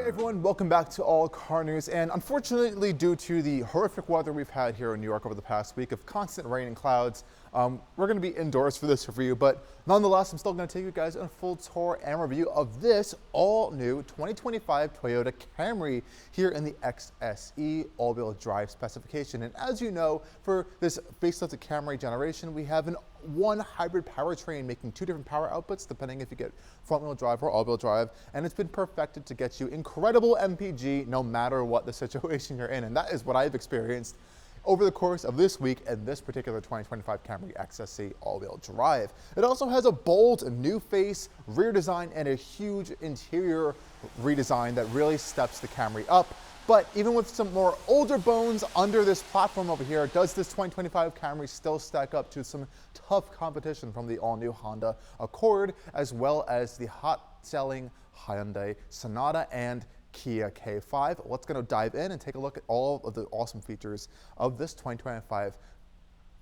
Everyone, welcome back to Allcarnews. And unfortunately, due to the horrific weather we've had here in New York over the past week of constant rain and clouds, we're going to be indoors for this review. But nonetheless, I'm still going to take you guys on a full tour and review of this all-new 2025 Toyota Camry here in the XSE all-wheel drive specification. And as you know, for this facelifted Camry generation, we have one hybrid powertrain making two different power outputs depending if you get front-wheel drive or all-wheel drive, and it's been perfected to get you incredible MPG no matter what the situation you're in, and that is what I've experienced over the course of this week and this particular 2025 Camry XSE all-wheel drive. It also has a bold new face, rear design, and a huge interior redesign that really steps the Camry up. But even with some more older bones under this platform over here, does this 2025 Camry still stack up to some tough competition from the all-new Honda Accord, as well as the hot-selling Hyundai Sonata and Kia K5? Let's go dive in and take a look at all of the awesome features of this 2025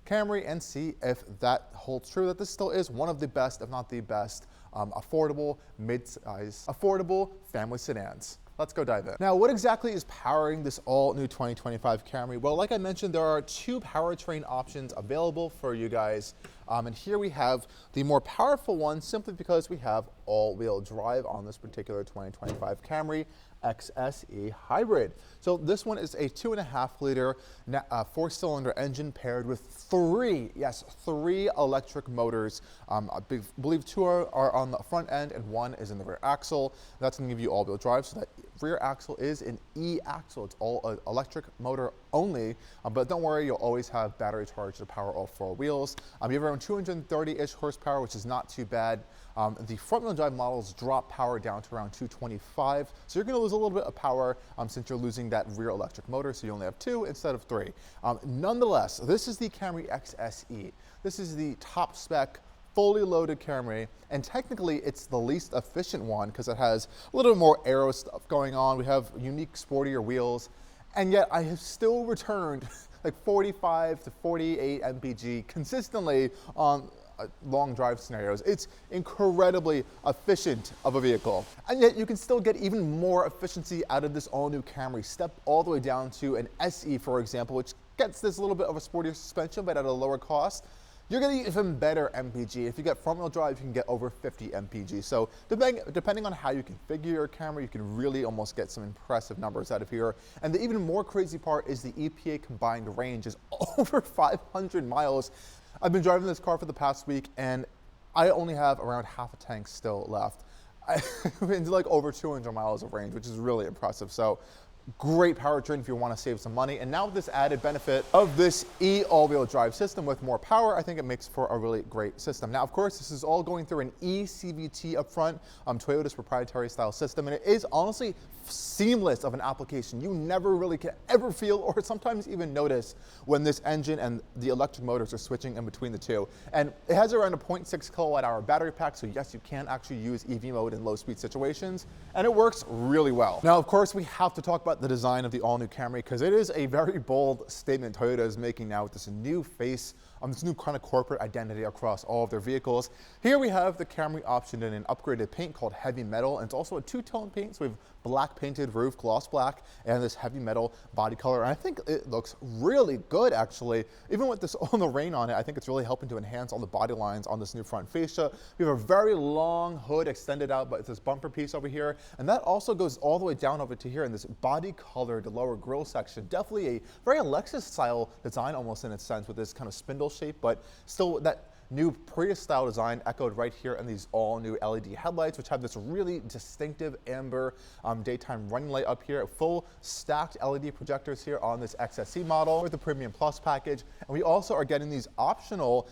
Camry and see if that holds true, that this still is one of the best, if not the best, affordable, mid-size, affordable family sedans. Let's go dive in. Now, what exactly is powering this all-new 2025 Camry? Well, like I mentioned, there are two powertrain options available for you guys. And here we have the more powerful one simply because we have all-wheel drive on this particular 2025 Camry XSE Hybrid. So this one is a 2.5-liter four-cylinder engine paired with three electric motors. I believe two are on the front end and one is in the rear axle. That's going to give you all-wheel drive, so that rear axle is an e-axle. It's all electric motor only, but don't worry, you'll always have battery charge to power all four wheels. You have around 230-ish horsepower, which is not too bad. The front-wheel drive models drop power down to around 225, so you're going to lose a little bit of power since you're losing that rear electric motor, so you only have two instead of three. Nonetheless, this is the Camry XSE. This is the top spec, fully loaded Camry, and technically it's the least efficient one because it has a little bit more aero stuff going on. We have unique sportier wheels, and yet I have still returned like 45 to 48 MPG consistently on long drive scenarios. It's incredibly efficient of a vehicle. And yet you can still get even more efficiency out of this all new Camry. Step all the way down to an SE, for example, which gets this little bit of a sportier suspension, but at a lower cost. You're getting even better MPG. If you get front wheel drive, you can get over 50 MPG. So depending on how you configure your Camry, you can really almost get some impressive numbers out of here. And the even more crazy part is the EPA combined range is over 500 miles. I've been driving this car for the past week and I only have around half a tank still left. It's like over 200 miles of range, which is really impressive. So great powertrain if you want to save some money. And now with this added benefit of this all-wheel drive system with more power, I think it makes for a really great system. Now, of course, this is all going through an e-CVT up front, Toyota's proprietary style system, and it is honestly seamless of an application. You never really can ever feel or sometimes even notice when this engine and the electric motors are switching in between the two. And it has around a 0.6 kilowatt-hour battery pack, so yes, you can actually use EV mode in low-speed situations, and it works really well. Now, of course, we have to talk about the design of the all-new Camry because it is a very bold statement Toyota is making now with this new face, this new kind of corporate identity across all of their vehicles. Here we have the Camry optioned in an upgraded paint called Heavy Metal, and it's also a two-tone paint, so we have black painted roof, gloss black, and this heavy metal body color. And I think it looks really good, actually. Even with this all the rain on it, I think it's really helping to enhance all the body lines on this new front fascia. We have a very long hood extended out, but it's this bumper piece over here, and that also goes all the way down over to here in this body-colored lower grille section. Definitely a very Lexus-style design, almost in its sense, with this kind of spindle shape, but still that new Prius style design echoed right here in these all new LED headlights, which have this really distinctive amber daytime running light up here, full stacked LED projectors here on this XSE model with the Premium Plus package. And we also are getting these optional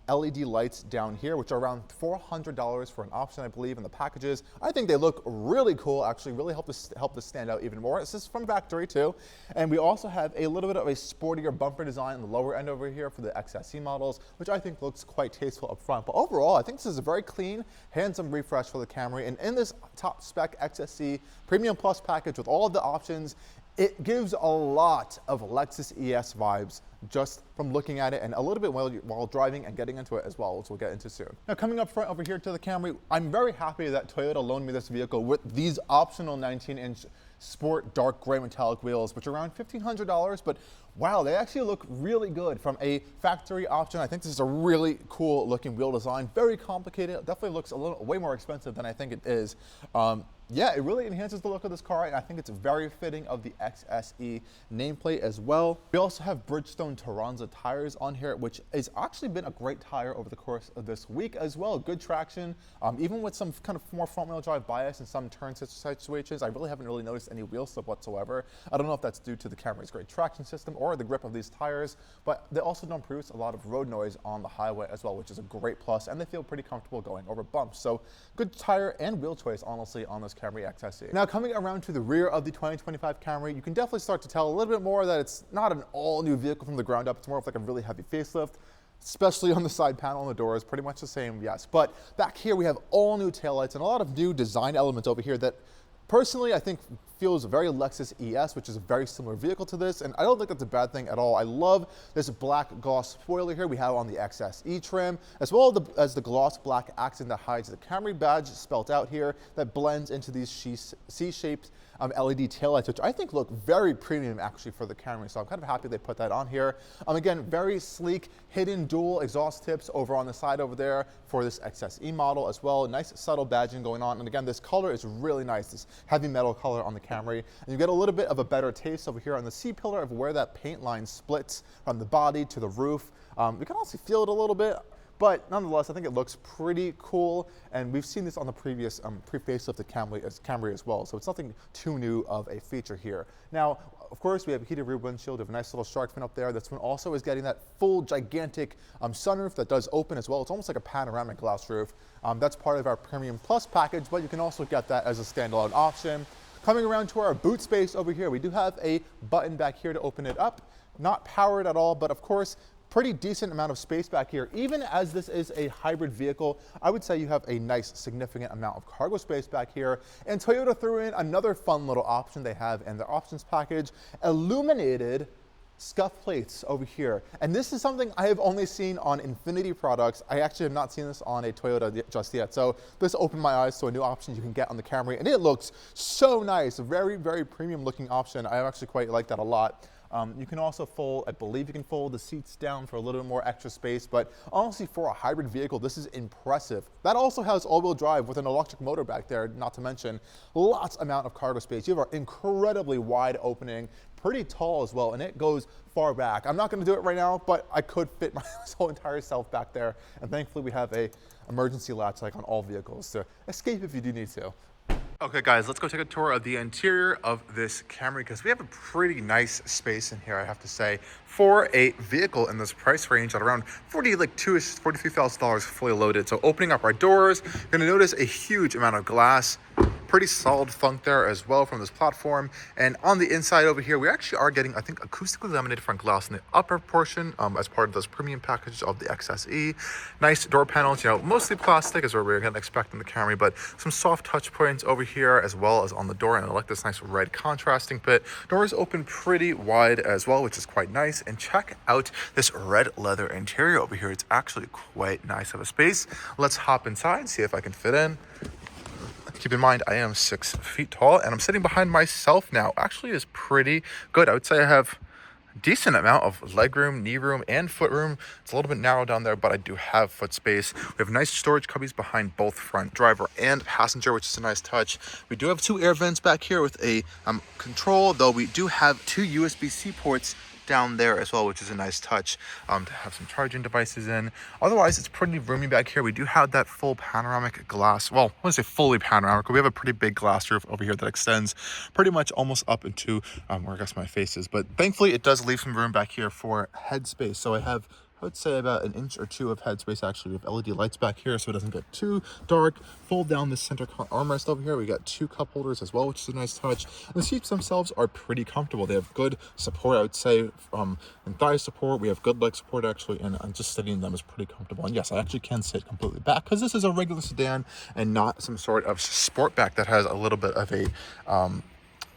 LED lights down here, which are around $400 for an option, I believe, in the packages. I think they look really cool, actually really help this stand out even more. This is from factory too. And we also have a little bit of a sportier bumper design on the lower end over here for the XSE models, which I think looks quite tasteful up front. But overall, I think this is a very clean, handsome refresh for the Camry. And in this top spec XSE Premium Plus package with all of the options It gives a lot of Lexus ES vibes just from looking at it, and a little bit while driving and getting into it as well, which we'll get into soon. Now, coming up front over here to the Camry, I'm very happy that Toyota loaned me this vehicle with these optional 19-inch sport dark gray metallic wheels, which are around $1,500, but wow, they actually look really good from a factory option. I think this is a really cool looking wheel design, very complicated. It definitely looks way more expensive than I think it is. Yeah, it really enhances the look of this car, and I think it's very fitting of the XSE nameplate as well. We also have Bridgestone Turanza tires on here, which has actually been a great tire over the course of this week as well. Good traction, even with some kind of more front-wheel drive bias in some turn situations. I really haven't really noticed any wheel slip whatsoever. I don't know if that's due to the Camry's great traction system or the grip of these tires, but they also don't produce a lot of road noise on the highway as well, which is a great plus, and they feel pretty comfortable going over bumps. So good tire and wheel choice, honestly, on this Camry XSE. Now, coming around to the rear of the 2025 Camry, you can definitely start to tell a little bit more that it's not an all-new vehicle from the ground up. It's more of like a really heavy facelift, especially on the side panel and the doors. Pretty much the same, yes. But back here, we have all new taillights and a lot of new design elements over here that personally, I think feels very Lexus ES, which is a very similar vehicle to this, and I don't think that's a bad thing at all. I love this black gloss spoiler here we have on the XSE trim, as well as the gloss black accent that hides the Camry badge spelt out here that blends into these C-shaped LED taillights, which I think look very premium actually for the Camry, so I'm kind of happy they put that on here. Again, very sleek, hidden dual exhaust tips over on the side over there for this XSE model as well. Nice subtle badging going on, and again, this color is really nice, this heavy metal color on the Camry, and you get a little bit of a better taste over here on the C-pillar of where that paint line splits from the body to the roof. You can also feel it a little bit, but nonetheless, I think it looks pretty cool, and we've seen this on the previous pre-facelifted Camry as well, so it's nothing too new of a feature here. Now, of course, we have a heated rear windshield, we have a nice little shark fin up there. This one also is getting that full gigantic sunroof that does open as well. It's almost like a panoramic glass roof. That's part of our Premium Plus package, but you can also get that as a standalone option. Coming around to our boot space over here, we do have a button back here to open it up. Not powered at all, but of course, pretty decent amount of space back here. Even as this is a hybrid vehicle, I would say you have a nice significant amount of cargo space back here. And Toyota threw in another fun little option they have in their options package, illuminated scuff plates over here. And this is something I have only seen on Infiniti products. I actually have not seen this on a Toyota just yet. So this opened my eyes to a new option you can get on the Camry, and it looks so nice. A very, very premium looking option. I actually quite like that a lot. You can also fold, I believe you can fold the seats down for a little more extra space, but honestly for a hybrid vehicle, this is impressive. That also has all-wheel drive with an electric motor back there, not to mention lots amount of cargo space. You have an incredibly wide opening, pretty tall as well, and it goes far back. I'm not gonna do it right now, but I could fit my whole entire self back there, and thankfully we have a emergency latch like on all vehicles to escape if you do need to. Okay guys, let's go take a tour of the interior of this Camry because we have a pretty nice space in here, I have to say, for a vehicle in this price range at around $43,000 fully loaded. So opening up our doors, you're gonna notice a huge amount of glass, pretty solid thunk there as well from this platform. And on the inside over here, we actually are getting, I think, acoustically laminated front glass in the upper portion as part of this premium package of the XSE. Nice door panels, you know, mostly plastic is what we're gonna expect in the Camry, but some soft touch points over here as well as on the door. And I like this nice red contrasting bit. Doors open pretty wide as well, which is quite nice. And check out this red leather interior over here. It's actually quite nice of a space. Let's hop inside, see if I can fit in. Keep in mind, I am 6 feet tall and I'm sitting behind myself now. Actually is pretty good. I would say I have a decent amount of leg room, knee room, and foot room. It's a little bit narrow down there, but I do have foot space. We have nice storage cubbies behind both front driver and passenger, which is a nice touch. We do have 2 air vents back here with a control, though we do have 2 USB-C ports down there as well, which is a nice touch to have some charging devices in. Otherwise, it's pretty roomy back here. We do have that full panoramic glass. Well, I want to say fully panoramic. We have a pretty big glass roof over here that extends pretty much almost up into where I guess my face is. But thankfully, it does leave some room back here for headspace. So I have, I would say, about 1 inch or 2 of headspace actually. We have LED lights back here so it doesn't get too dark. Fold down the center armrest over here. We got 2 cup holders as well, which is a nice touch. And the seats themselves are pretty comfortable. They have good support, I would say, and thigh support. We have good leg support actually, and just sitting in them is pretty comfortable. And yes, I actually can sit completely back because this is a regular sedan and not some sort of sport back that has a little bit of a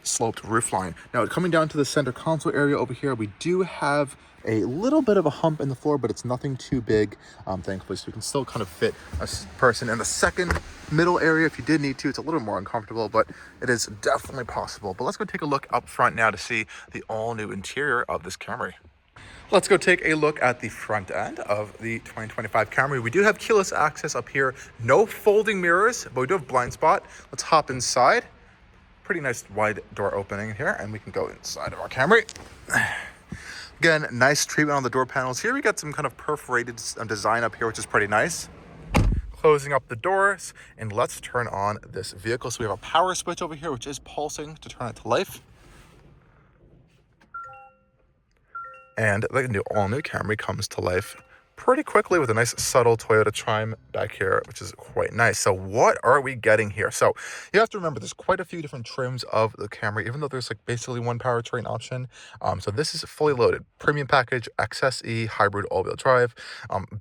sloped roofline. Now, coming down to the center console area over here, we do have a little bit of a hump in the floor, but it's nothing too big, thankfully, so you can still kind of fit a person in the second middle area if you did need to. It's a little more uncomfortable, but it is definitely possible. But let's go take a look up front now to see the all-new interior of this Camry. Let's go take a look at the front end of the 2025 Camry. We do have keyless access up here, no folding mirrors, but we do have blind spot. Let's hop inside. Pretty nice wide door opening here, and we can go inside of our Camry. Again, nice treatment on the door panels. Here we got some kind of perforated design up here, which is pretty nice. Closing up the doors, and let's turn on this vehicle. So we have a power switch over here, which is pulsing to turn it to life. And the all-new Camry comes to life pretty quickly with a nice subtle Toyota chime back here, which is quite nice. So what are we getting here? So you have to remember there's quite a few different trims of the Camry, even though there's like basically one powertrain option. So this is fully loaded. Premium package, XSE Hybrid all-wheel drive.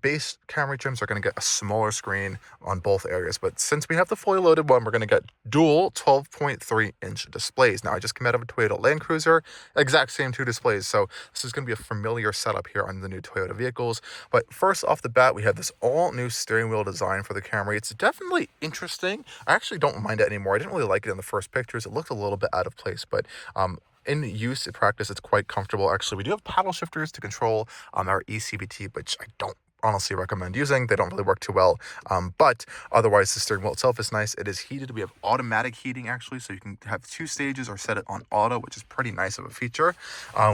Base Camry trims are going to get a smaller screen on both areas, but since we have the fully loaded one, we're going to get dual 12.3-inch displays. Now, I just came out of a Toyota Land Cruiser, exact same two displays, so this is going to be a familiar setup here on the new Toyota vehicles. But first off the bat, we have this all-new steering wheel design for the Camry. It's definitely interesting. I actually don't mind it anymore. I didn't really like it in the first pictures. It looked a little bit out of place, but in use, in practice, it's quite comfortable. Actually, we do have paddle shifters to control our e-CVT, which I don't honestly recommend using. They don't really work too well, but otherwise the steering wheel itself is nice. It is heated. We have automatic heating actually, so you can have 2 stages or set it on auto, which is pretty nice of a feature.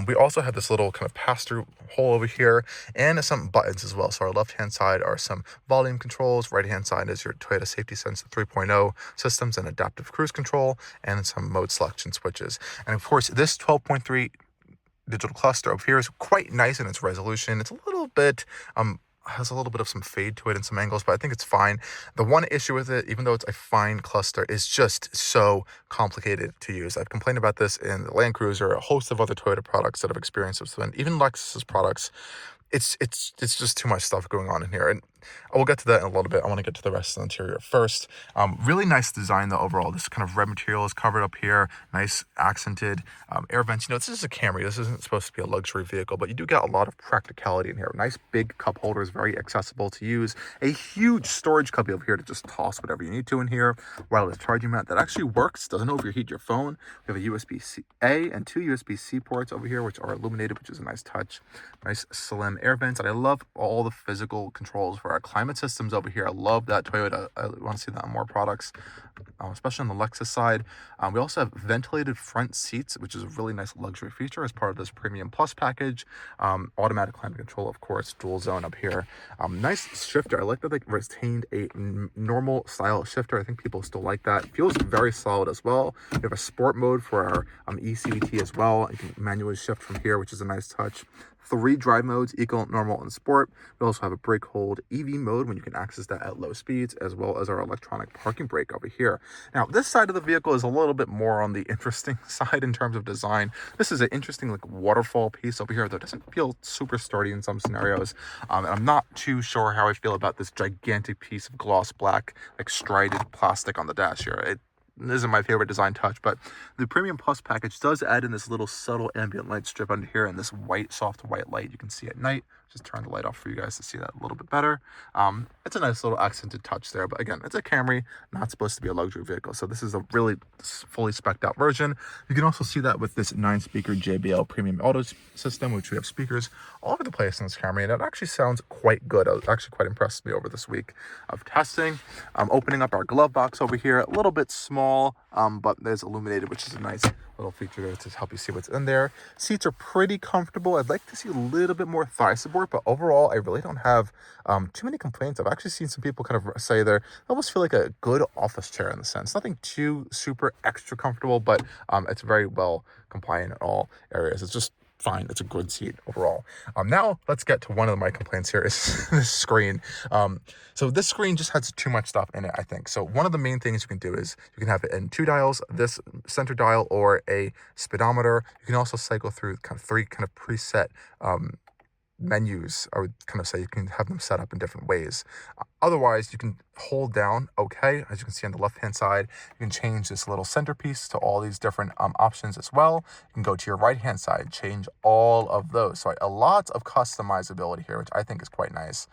We also have this little kind of pass-through hole over here and some buttons as well. So our left hand side are some volume controls, right hand side is your Toyota Safety Sense 3.0 systems and adaptive cruise control, and some mode selection switches. And of course this 12.3 digital cluster over here is quite nice in its resolution. It's a little bit has a little bit of some fade to it in some angles, but I think it's fine. The one issue with it, even though it's a fine cluster, is just so complicated to use. I've complained about this in the Land Cruiser, a host of other Toyota products that I've experienced with them, even Lexus's products. It's just too much stuff going on in here, and we'll get to that in a little bit. I want to get to the rest of the interior first. Really nice design though overall. This kind of red material is covered up here, nice accented air vents. You know, this is a Camry. This isn't supposed to be a luxury vehicle, but you do get a lot of practicality in here. Nice big cup holders, very accessible to use. A huge storage cubby over here to just toss whatever you need to in here. Wireless charging mat that actually works, doesn't overheat your phone. We have a USB-A and 2 USB-C ports over here, which are illuminated, which is a nice touch. Nice slim air vents, and I love all the physical controls for our climate systems over here. I love that Toyota. I want to see that on more products, especially on the Lexus side. We also have ventilated front seats, which is a really nice luxury feature as part of this Premium Plus package. Automatic climate control, of course, dual zone up here. Nice shifter. I like that they retained a normal style shifter. I think people still like that. Feels very solid as well. We have a sport mode for our e-CVT as well. You can manually shift from here, which is a nice touch. 3 drive modes, eco, normal, and sport. We also have a brake hold EV mode when you can access that at low speeds, as well as our electronic parking brake over here. Now, this side of the vehicle is a little bit more on the interesting side in terms of design. This is an interesting like waterfall piece over here that doesn't feel super sturdy in some scenarios. And I'm not too sure how I feel about this gigantic piece of gloss black, like strided plastic on the dash here. It isn't my favorite design touch, but the Premium Plus package does add in this little subtle ambient light strip under here and this white, soft white light you can see at night. Just turn the light off for you guys to see that a little bit better. It's a nice little accented touch there, but again, it's a Camry, not supposed to be a luxury vehicle. So this is a really fully spec'd out version. You can also see that with this 9-speaker JBL premium audio system, which we have speakers all over the place in this Camry, and it actually sounds quite good. It actually quite impressed me over this week of testing. Opening up our glove box over here, a little bit small, but there's illuminated, which is a nice little feature there to help you see what's in there. Seats are pretty comfortable. I'd like to see a little bit more thigh support, but overall I really don't have too many complaints. I've actually seen some people kind of say they almost feel like a good office chair in the sense. Nothing too super extra comfortable, but it's very well compliant in all areas. It's just fine. It's a good seat overall. Now let's get to one of my complaints here is this screen. So this screen just has too much stuff in it, I think. So one of the main things you can do is you can have it in 2 dials, this center dial or a speedometer. You can also cycle through kind of 3 kind of preset menus, I would kind of say you can have them set up in different ways. Otherwise, you can hold down OK, as you can see on the left hand side. You can change this little centerpiece to all these different options as well. You can go to your right hand side, change all of those. So a lot of customizability here, which I think is quite nice.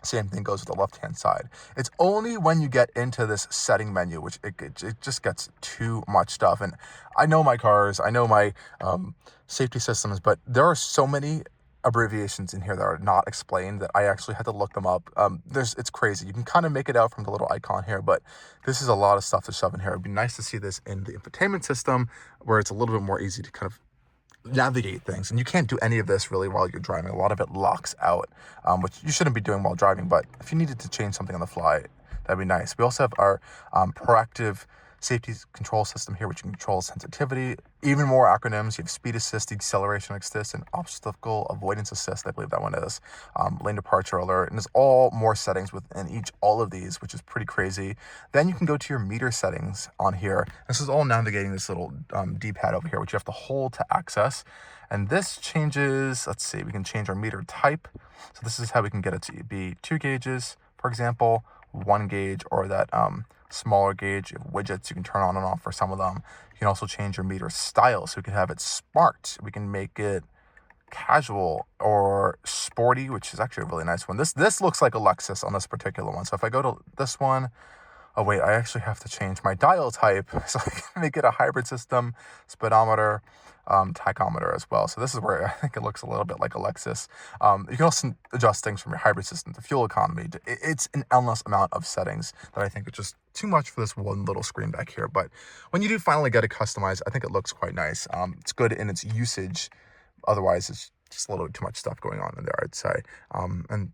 Same thing goes with the left-hand side. It's only when you get into this setting menu, which it just gets too much stuff. And I know my cars, I know my safety systems, but there are so many abbreviations in here that are not explained that I actually had to look them up. It's crazy. You can kind of make it out from the little icon here, but this is a lot of stuff to shove in here. It'd be nice to see this in the infotainment system, where it's a little bit more easy to kind of navigate things. And you can't do any of this really while you're driving. A lot of it locks out, which you shouldn't be doing while driving, but if you needed to change something on the fly, that'd be nice. We also have our proactive safety control system here, which can control sensitivity. Even more acronyms. You have speed assist, deceleration assist, and obstacle avoidance assist. I believe that one is lane departure alert, and there's all more settings within all of these, which is pretty crazy. Then you can go to your meter settings on here. This is all navigating this little D-pad over here, which you have to hold to access. And this changes, let's see, we can change our meter type. So this is how we can get it to be 2 gauges, for example, 1 gauge, or that smaller gauge. You have widgets you can turn on and off for some of them. You can also change your meter style, so we can have it smart. We can make it casual or sporty, which is actually a really nice one. This looks like a Lexus on this particular one. So if I go to this one, oh wait, I actually have to change my dial type, so I can make it a hybrid system, speedometer, tachometer as well. So this is where I think it looks a little bit like a Lexus. You can also adjust things from your hybrid system to fuel economy. It's an endless amount of settings that I think are just too much for this one little screen back here. But when you do finally get it customized, I think it looks quite nice. It's good in its usage. Otherwise, it's just a little too much stuff going on in there, I'd say. And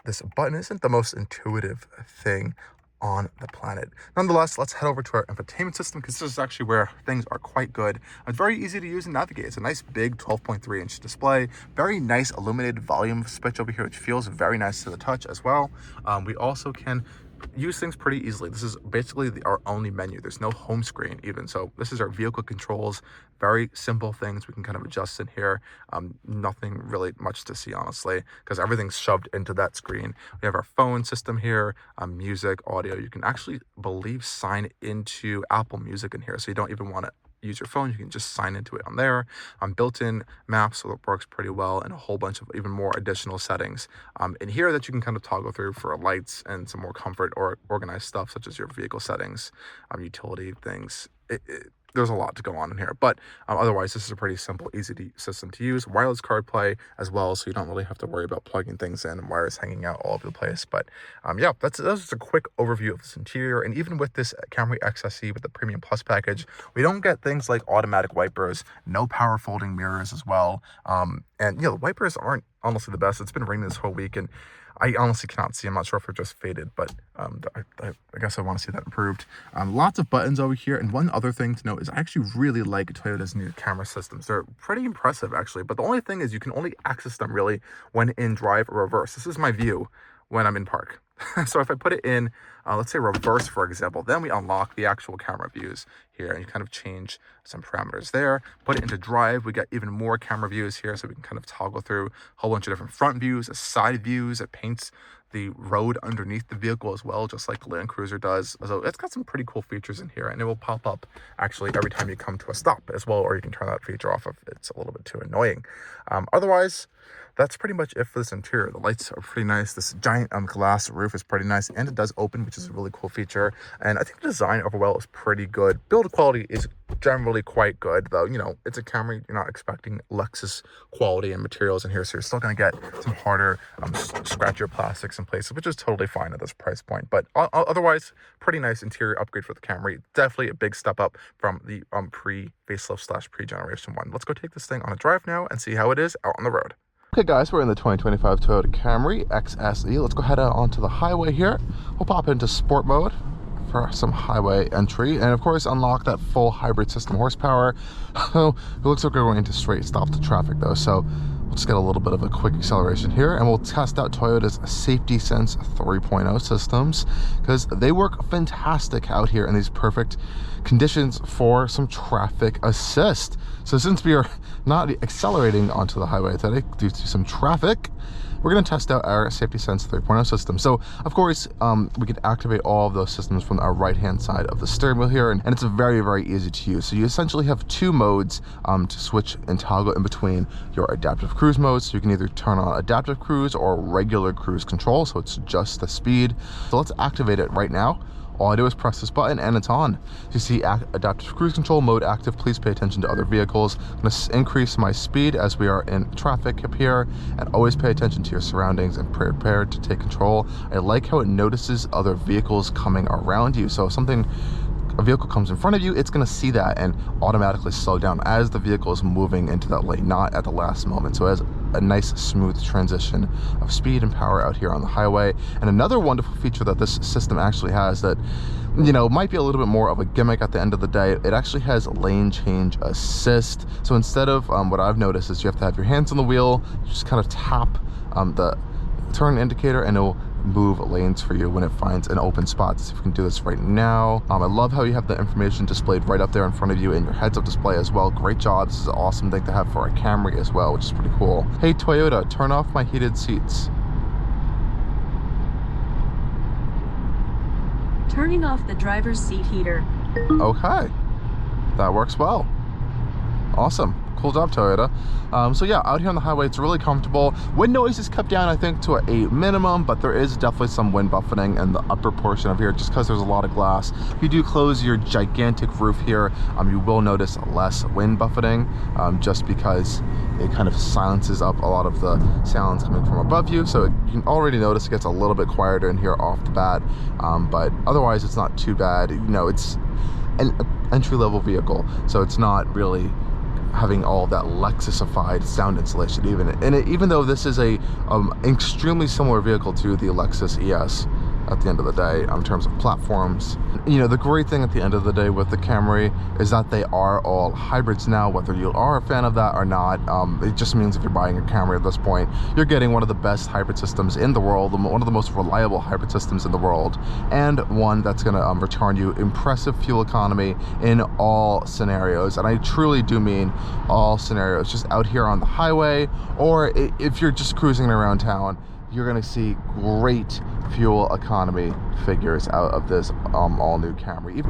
this button isn't the most intuitive thing on the planet. Nonetheless, let's head over to our infotainment system, because this is actually where things are quite good. It's very easy to use and navigate. It's a nice big 12.3-inch display, very nice illuminated volume switch over here, which feels very nice to the touch as well. We also can use things pretty easily. This is basically our only menu. There's no home screen even. So this is our vehicle controls, very simple things we can kind of adjust in here. Nothing really much to see, honestly, because everything's shoved into that screen. We have our phone system here, music, audio. You can actually, sign into Apple Music in here. So you don't even want to use your phone, you can just sign into it on there. Built-in maps, so it works pretty well, and a whole bunch of even more additional settings in here that you can kind of toggle through for lights and some more comfort or organized stuff, such as your vehicle settings, utility things. There's a lot to go on in here, but otherwise this is a pretty simple, easy system to use. Wireless CarPlay as well, so you don't really have to worry about plugging things in and wires hanging out all over the place. But yeah, that's just a quick overview of this interior. And even with this Camry XSE with the Premium Plus package, we don't get things like automatic wipers, no power folding mirrors as well. And the wipers aren't honestly the best. It's been raining this whole week, and I honestly cannot see. I'm not sure if they're just faded, but I guess I want to see that improved. Lots of buttons over here. And one other thing to note is I actually really like Toyota's new camera systems. They're pretty impressive, actually. But the only thing is you can only access them really when in drive or reverse. This is my view when I'm in park. So if I put it in, let's say reverse, for example, then we unlock the actual camera views here, and you kind of change some parameters there. Put it into drive, we get even more camera views here, so we can kind of toggle through a whole bunch of different front views, side views. It paints the road underneath the vehicle as well, just like the Land Cruiser does. So it's got some pretty cool features in here, and it will pop up actually every time you come to a stop as well, or you can turn that feature off if it's a little bit too annoying. Otherwise, that's pretty much it for this interior. The lights are pretty nice. This giant glass roof is pretty nice, and it does open, which is a really cool feature. And I think the design overall is pretty good. Build quality is generally quite good, though. It's a Camry. You're not expecting Lexus quality and materials in here, so you're still going to get some harder, scratchier plastics in places, which is totally fine at this price point. But otherwise, pretty nice interior upgrade for the Camry. Definitely a big step up from the pre-facelift / pre-generation one. Let's go take this thing on a drive now and see how it is out on the road. Okay guys, we're in the 2025 Toyota Camry XSE. Let's go head out onto the highway here. We'll pop into sport mode for some highway entry, and of course unlock that full hybrid system horsepower. It looks like we're going to straight stop the traffic though, so We'll just get a little bit of a quick acceleration here, and we'll test out Toyota's Safety Sense 3.0 systems, because they work fantastic out here in these perfect conditions for some traffic assist. So since we are not accelerating onto the highway today due to some traffic, we're going to test out our Safety Sense 3.0 system. So of course, we can activate all of those systems from our right-hand side of the steering wheel here, and it's very, very easy to use. So you essentially have two modes to switch and toggle in between your adaptive cruise modes. So you can either turn on adaptive cruise or regular cruise control, so it's just the speed. So let's activate it right now. All I do is press this button and it's on. You see adaptive cruise control mode active. Please pay attention to other vehicles. I'm going to increase my speed as we are in traffic up here, and always pay attention to your surroundings and prepare to take control. I like how it notices other vehicles coming around you. So if a vehicle comes in front of you, it's going to see that and automatically slow down as the vehicle is moving into that lane, not at the last moment. So it has a nice smooth transition of speed and power out here on the highway. And another wonderful feature that this system actually has that, you know, might be a little bit more of a gimmick at the end of the day, it actually has lane change assist. So instead of what I've noticed is you have to have your hands on the wheel, you just kind of tap the turn indicator and it'll move lanes for you when it finds an open spot. Let's see if we can do this right now. I love how you have the information displayed right up there in front of you in your heads-up display as well. Great job. This is an awesome thing to have for a Camry as well, which is pretty cool. Hey Toyota, turn off my heated seats. Turning off the driver's seat heater. Okay, that works well. Awesome. Cool job, Toyota. So yeah, out here on the highway, it's really comfortable. Wind noise is kept down, I think, to a minimum, but there is definitely some wind buffeting in the upper portion of here just because there's a lot of glass. If you do close your gigantic roof here, you will notice less wind buffeting, just because it kind of silences up a lot of the sounds coming from above you. So you can already notice it gets a little bit quieter in here off the bat, but otherwise it's not too bad. You know, it's an entry-level vehicle, so it's not really having all that Lexusified sound installation even though this is a extremely similar vehicle to the Lexus ES at the end of the day in terms of platforms. You know, the great thing at the end of the day with the Camry is that they are all hybrids now. Whether you are a fan of that or not, it just means if you're buying a Camry at this point, you're getting one of the best hybrid systems in the world, one of the most reliable hybrid systems in the world, and one that's going to return you impressive fuel economy in all scenarios. And I truly do mean all scenarios. Just out here on the highway, or if you're just cruising around town, you're going to see great fuel economy figures out of this all new Camry.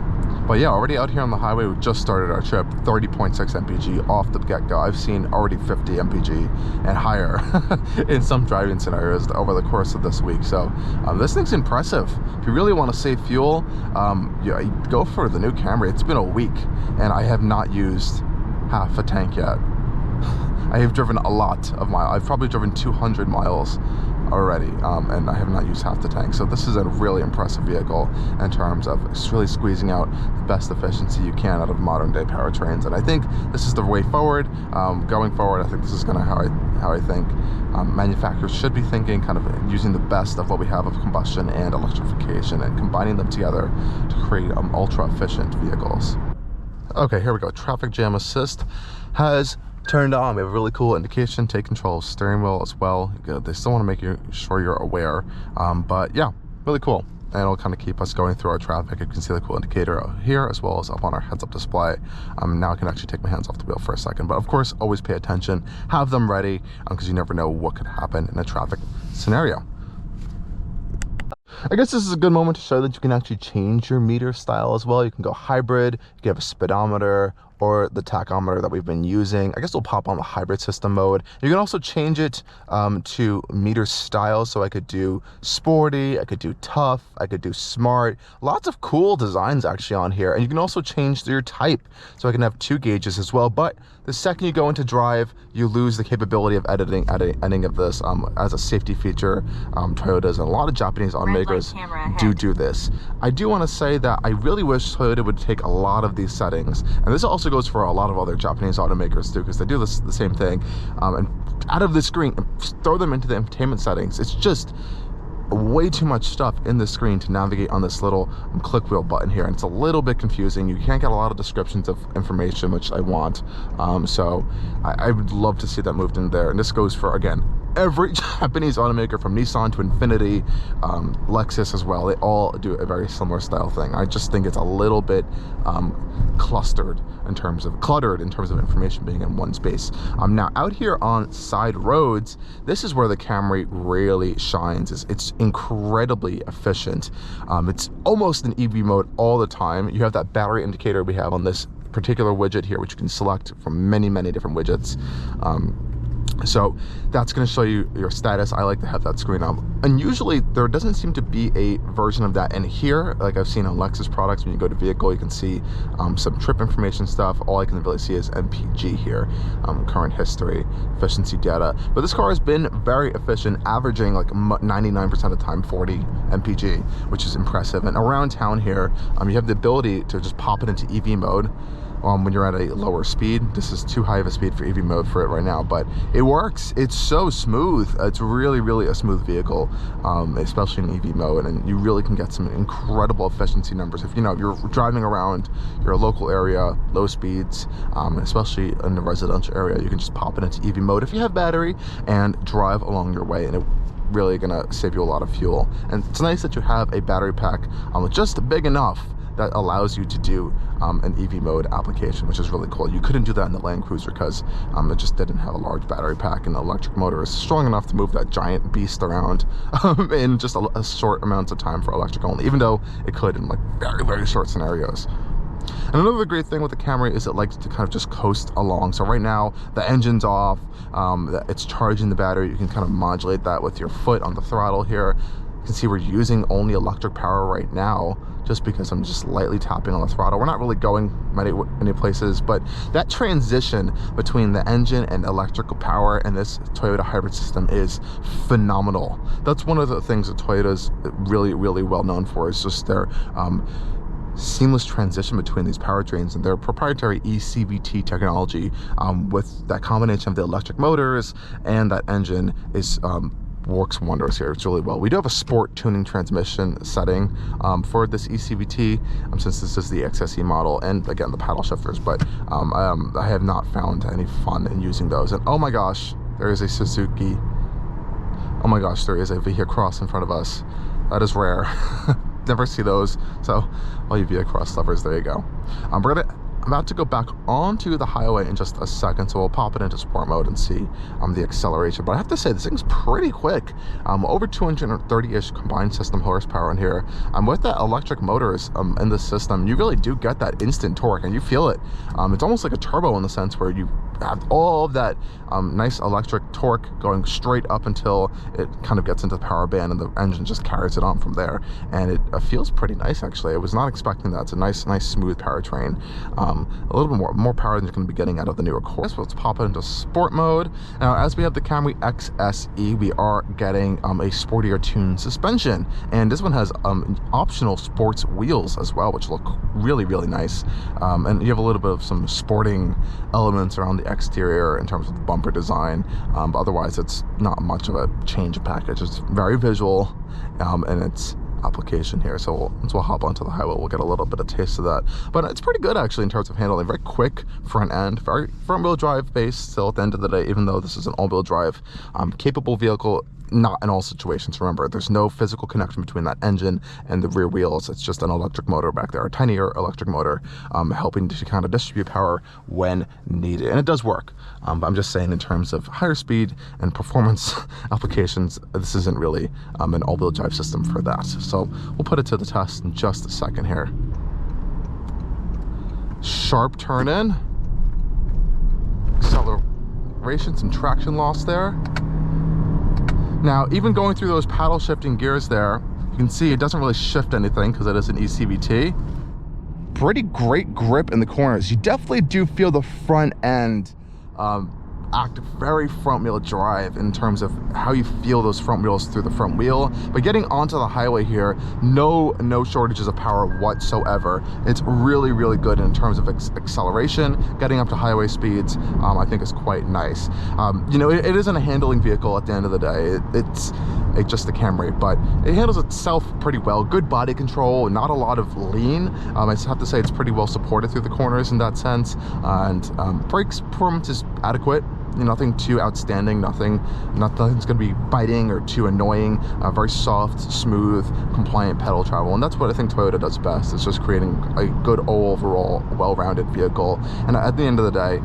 But yeah, already out here on the highway, we just started our trip. 30.6 MPG off the get-go. I've seen already 50 MPG and higher in some driving scenarios over the course of this week. So this thing's impressive. If you really want to save fuel, yeah, go for the new Camry. It's been a week and I have not used half a tank yet. I have driven a lot of miles. I've probably driven 200 miles already, and I have not used half the tank. So this is a really impressive vehicle in terms of really squeezing out the best efficiency you can out of modern day powertrains. And I think this is the way forward. Going forward, I think this is kind of how I think manufacturers should be thinking, kind of using the best of what we have of combustion and electrification and combining them together to create ultra efficient vehicles. Okay, here we go. Traffic jam assist has turned on. We have a really cool indication. Take control of steering wheel as well. They still want to make sure you're aware, but yeah, really cool. And it'll kind of keep us going through our traffic. You can see the cool indicator here as well as up on our heads-up display. Now I can actually take my hands off the wheel for a second, but of course always pay attention, have them ready, because you never know what could happen in a traffic scenario. I guess this is a good moment to show that you can actually change your meter style as well. You can go hybrid, you can have a speedometer, or the tachometer that we've been using. I guess we'll pop on the hybrid system mode. You can also change it to meter style. So I could do sporty, I could do tough, I could do smart. Lots of cool designs actually on here. And you can also change your type. So I can have 2 gauges as well. But the second you go into drive, you lose the capability of editing of this as a safety feature. Toyotas and a lot of Japanese automakers do this. I do want to say that I really wish Toyota would take a lot of these settings, and this also goes for a lot of other Japanese automakers too, because they do the same thing, and out of the screen and throw them into the infotainment settings. It's just way too much stuff in the screen to navigate on this little click wheel button here, and it's a little bit confusing. You can't get a lot of descriptions of information, which I want. So I would love to see that moved in there. And this goes for, again, every Japanese automaker from Nissan to Infiniti, Lexus as well. They all do a very similar style thing. I just think it's a little bit cluttered in terms of information being in one space. Now out here on side roads, this is where the Camry really shines. It's incredibly efficient. It's almost in EV mode all the time. You have that battery indicator we have on this particular widget here, which you can select from many different widgets. So that's going to show you your status. I like to have that screen up. And usually there doesn't seem to be a version of that in here, like I've seen on Lexus products. When you go to vehicle, you can see some trip information stuff. All I can really see is MPG here, current history, efficiency data. But this car has been very efficient, averaging like 99% of the time 40 MPG, which is impressive. And around town here, you have the ability to just pop it into EV mode. When you're at a lower speed. This is too high of a speed for EV mode for it right now, but it works. It's so smooth. It's really a smooth vehicle, especially in EV mode, and you really can get some incredible efficiency numbers. If you're driving around your local area, low speeds, especially in the residential area, you can just pop it into EV mode if you have battery and drive along your way, and it really gonna save you a lot of fuel. And it's nice that you have a battery pack just big enough that allows you to do an EV mode application, which is really cool. You couldn't do that in the Land Cruiser because it just didn't have a large battery pack, and the electric motor is strong enough to move that giant beast around in just a short amount of time for electric only, even though it could in like very short scenarios. And another great thing with the Camry is it likes to kind of just coast along. So right now the engine's off, it's charging the battery. You can kind of modulate that with your foot on the throttle here. You can see we're using only electric power right now, just because I'm just lightly tapping on the throttle. We're not really going many places, but that transition between the engine and electrical power and this Toyota hybrid system is phenomenal. That's one of the things that Toyota's really well known for, is just their seamless transition between these powertrains, and their proprietary e-CVT technology with that combination of the electric motors and that engine is works wonders here. It's really well. We do have a sport tuning transmission setting for this e-CVT, since this is the XSE model, and again the paddle shifters, but I have not found any fun in using those. And oh my gosh, there is a Suzuki. Oh my gosh, there is a Via Cross in front of us. That is rare. Never see those. So all you Via Cross lovers, there you go. I'm about to go back onto the highway in just a second, so we'll pop it into sport mode and see the acceleration. But I have to say, this thing's pretty quick. Over 230-ish combined system horsepower in here. With that electric motors in the system, you really do get that instant torque, and you feel it. It's almost like a turbo in the sense where you have all of that nice electric torque going straight up until it kind of gets into the power band, and the engine just carries it on from there. And it feels pretty nice, actually. I was not expecting that. It's a nice smooth powertrain. A little bit more power than you're going to be getting out of the newer Core. So let's pop it into sport mode. Now, as we have the Camry XSE, we are getting a sportier tuned suspension, and this one has optional sports wheels as well, which look really nice. And you have a little bit of some sporting elements around the exterior in terms of the bumper design, but otherwise it's not much of a change package. It's very visual, and it's application here. So once we'll hop onto the highway, we'll get a little bit of taste of that. But it's pretty good actually in terms of handling. Very quick front end, very front wheel drive based still at the end of the day, even though this is an all wheel drive capable vehicle. Not in all situations. Remember, there's no physical connection between that engine and the rear wheels. It's just an electric motor back there, a tinier electric motor, helping to kind of distribute power when needed. And it does work. But I'm just saying, in terms of higher speed and performance applications, this isn't really an all-wheel drive system for that. So we'll put it to the test in just a second here. Sharp turn in. Acceleration, some traction loss there. Now, even going through those paddle shifting gears there, you can see it doesn't really shift anything because it is an e-CVT. Pretty great grip in the corners. You definitely do feel the front end act very front wheel drive in terms of how you feel those front wheels through the front wheel. But getting onto the highway here, no shortages of power whatsoever. It's really good in terms of acceleration. Getting up to highway speeds, I think is quite nice. You know, it isn't a handling vehicle at the end of the day. It's just a Camry, but it handles itself pretty well. Good body control, not a lot of lean. I just have to say it's pretty well supported through the corners in that sense, and brakes performance is adequate. Nothing too outstanding, nothing's going to be biting or too annoying. Very soft, smooth, compliant pedal travel, and that's what I think Toyota does best. It's just creating a good overall well-rounded vehicle. And at the end of the day,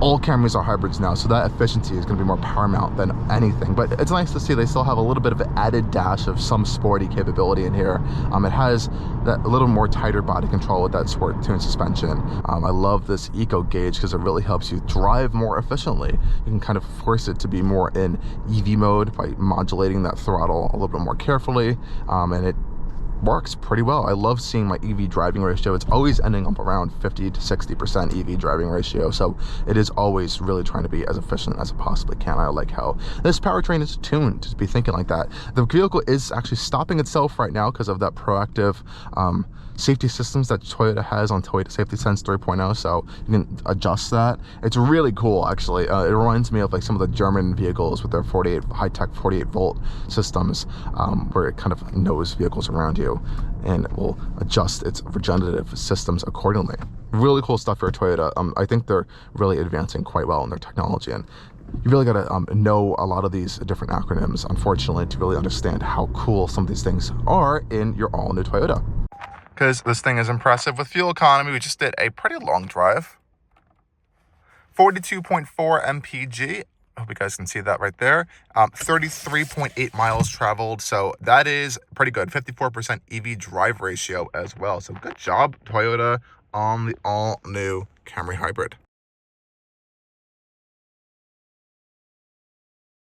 all Camrys are hybrids now, so that efficiency is going to be more paramount than anything. But it's nice to see they still have a little bit of an added dash of some sporty capability in here. It has that a little more tighter body control with that sport tune suspension. I love this eco gauge because it really helps you drive more efficiently. You can kind of force it to be more in EV mode by modulating that throttle a little bit more carefully, and it works pretty well. I love seeing my EV driving ratio. It's always ending up around 50 to 60% EV driving ratio, so it is always really trying to be as efficient as it possibly can. I like how this powertrain is tuned to be thinking like that. The vehicle is actually stopping itself right now because of that proactive safety systems that Toyota has on Toyota Safety Sense 3.0, so you can adjust that. It's really cool, actually. It reminds me of like some of the German vehicles with their high-tech 48 volt systems, where it kind of knows vehicles around you and it will adjust its regenerative systems accordingly. Really cool stuff for Toyota. I think they're really advancing quite well in their technology, and you really got to know a lot of these different acronyms, unfortunately, to really understand how cool some of these things are in your all-new Toyota. Because this thing is impressive with fuel economy. We just did a pretty long drive. 42.4 MPG. I hope you guys can see that right there. 33.8 miles traveled. So that is pretty good. 54% EV drive ratio as well. So good job, Toyota, on the all-new Camry Hybrid.